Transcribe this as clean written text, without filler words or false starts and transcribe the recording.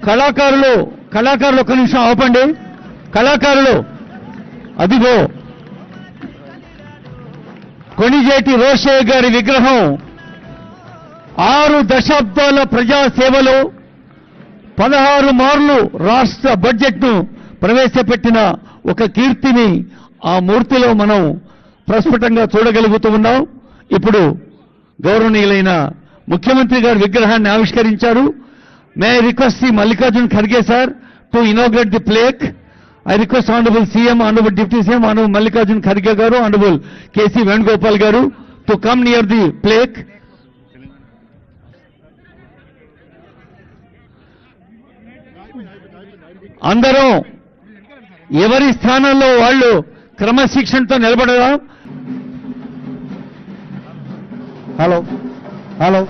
కళాకారులు ఒక్క నిమిషం ఆపండి. కళాకారులు అదిగో కొణిజేటి రోషయ్య గారి విగ్రహం 6 దశాబ్దాల ప్రజాసేవలో 16 మార్లు రాష్ట్ర బడ్జెట్ను ప్రవేశపెట్టిన ఒక కీర్తిని ఆ మూర్తిలో మనం ప్రస్ఫుటంగా చూడగలుగుతూ ఉన్నాం. ఇప్పుడు గౌరవనీయులైన ముఖ్యమంత్రి గారి విగ్రహాన్ని ఆవిష్కరించారు. May I request Shri Mallikarjun Kharge sir to inaugurate the plaque. I request Honorable CM, Honorable Deputy CM, Honorable Mallikarjun Kharge garu, Honorable KC Venugopal garu to come near the plaque. అందరూ ఎవరి స్థానంలో వాళ్ళు క్రమశిక్షణతో నిలబడదాం. హలో